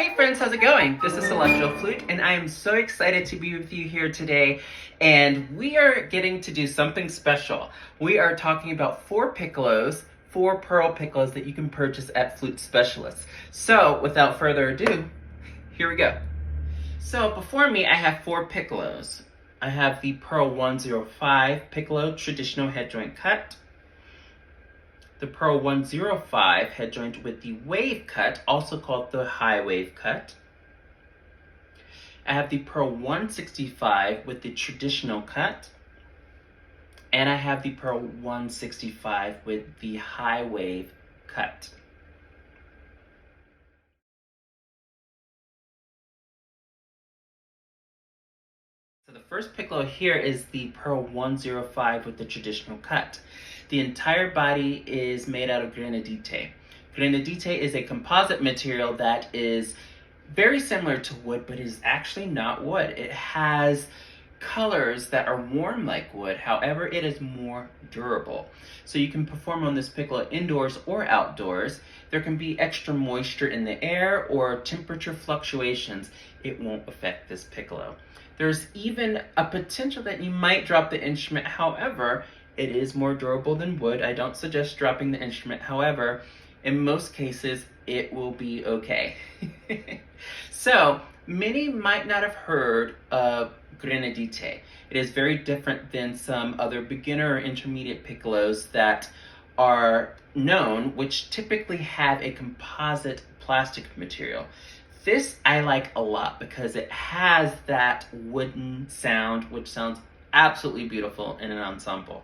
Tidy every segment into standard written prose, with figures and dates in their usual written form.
Hey friends, how's it going? This is Celestial Flute, and I am so excited to be with you here today. And we are getting to do something special. We are talking about 4 Piccolos, 4 pearl Piccolos that you can purchase at Flute Specialists. So, without further ado, here we go. So, before me, I have 4 Piccolos. I have the Pearl 105 Piccolo Traditional Head Joint Cut, the Pearl 105 head joint with the wave cut, also called the high wave cut. I have the Pearl 165 with the traditional cut. And I have the Pearl 165 with the high wave cut. So the first Piccolo here is the Pearl 105 with the traditional cut. The entire body is made out of Grenaditte. Grenaditte is a composite material that is very similar to wood, but is actually not wood. It has colors that are warm like wood, however, it is more durable. So you can perform on this Piccolo indoors or outdoors. There can be extra moisture in the air or temperature fluctuations. It won't affect this Piccolo. There's even a potential that you might drop the instrument, however, it is more durable than wood. I don't suggest dropping the instrument, however, in most cases, it will be okay. So, many might not have heard of Grenaditte. It is very different than some other beginner or intermediate piccolos that are known, which typically have a composite plastic material. This I like a lot because it has that wooden sound, which sounds absolutely beautiful in an ensemble.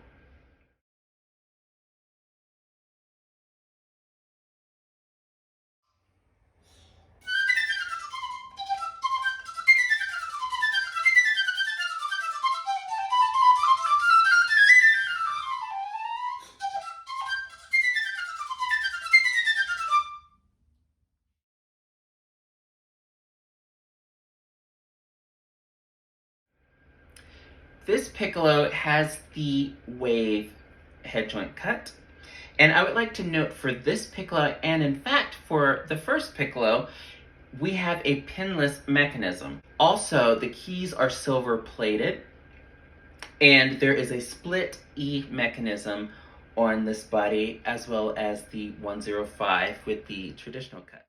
This Piccolo has the wave head joint cut. And I would like to note for this Piccolo, and in fact for the first Piccolo, we have a pinless mechanism. Also, the keys are silver plated, and there is a split E mechanism on this body, as well as the 105 with the traditional cut.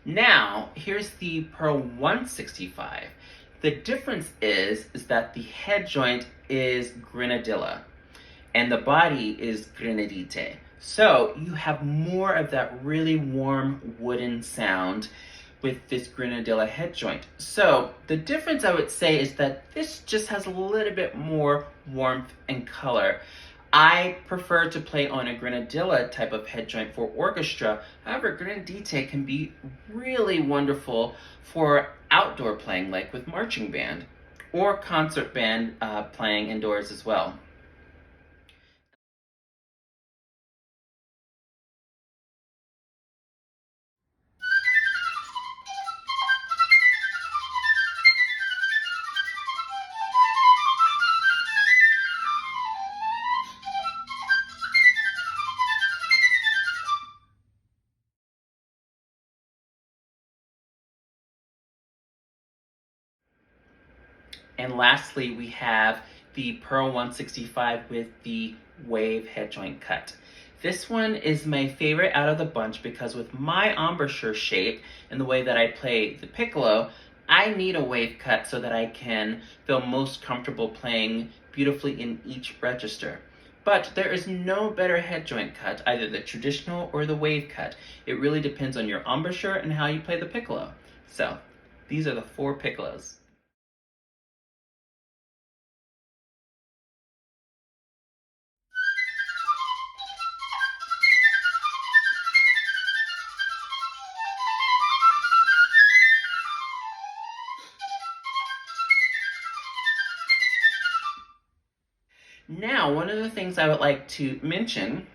Now, here's the Pearl 165. The difference is that the head joint is Grenadilla and the body is Grenaditte. So you have more of that really warm wooden sound with this Grenadilla head joint. So the difference I would say is that this just has a little bit more warmth and color. I prefer to play on a Grenadilla type of head joint for orchestra. However, Grenaditte can be really wonderful for outdoor playing, like with marching band, or concert band playing indoors as well. And lastly, we have the Pearl 165 with the wave head joint cut. This one is my favorite out of the bunch because with my embouchure shape and the way that I play the Piccolo, I need a wave cut so that I can feel most comfortable playing beautifully in each register. But there is no better head joint cut, either the traditional or the wave cut. It really depends on your embouchure and how you play the Piccolo. So, these are the 4 Piccolos. Now, one of the things I would like to mention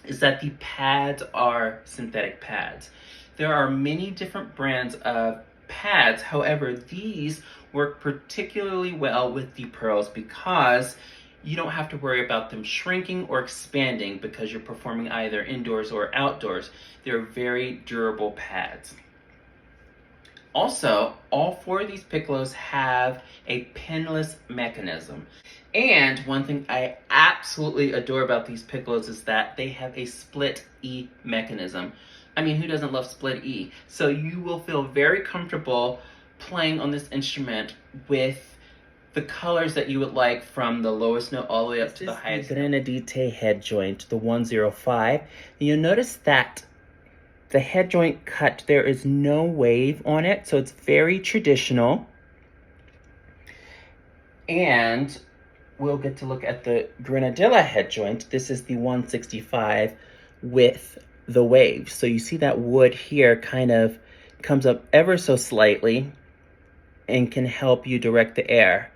is that the pads are synthetic pads. There are many different brands of pads. However, these work particularly well with the pearls because you don't have to worry about them shrinking or expanding because you're performing either indoors or outdoors. They're very durable pads. Also, all four of these Piccolos have a pinless mechanism. And one thing I absolutely adore about these Piccolos is that they have a split E mechanism. I mean, who doesn't love split E? So you will feel very comfortable playing on this instrument with the colors that you would like from the lowest note all the way up to the highest. The Grenaditte head joint, the 105. And you'll notice that the head joint cut, there is no wave on it, so it's very traditional. And we'll get to look at the Grenadilla head joint. This is the 165 with the wave. So you see that wood here kind of comes up ever so slightly and can help you direct the air.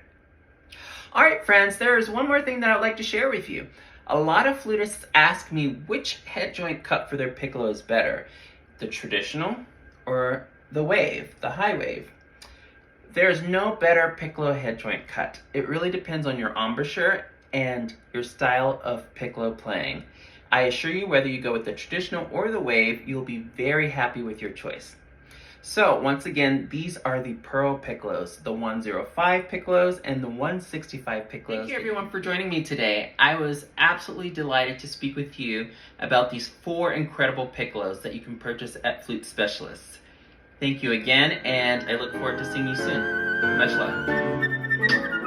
All right, friends, there is one more thing that I'd like to share with you. A lot of flutists ask me which head joint cut for their piccolo is better, the traditional or the wave, the high wave. There's no better piccolo head joint cut. It really depends on your embouchure and your style of piccolo playing. I assure you, whether you go with the traditional or the wave, you'll be very happy with your choice. So once again, these are the Pearl Piccolos, the 105 Piccolos and the 165 Piccolos. Thank you everyone for joining me today. I was absolutely delighted to speak with you about these 4 incredible Piccolos that you can purchase at Flute Specialists. Thank you again, and I look forward to seeing you soon. Much love.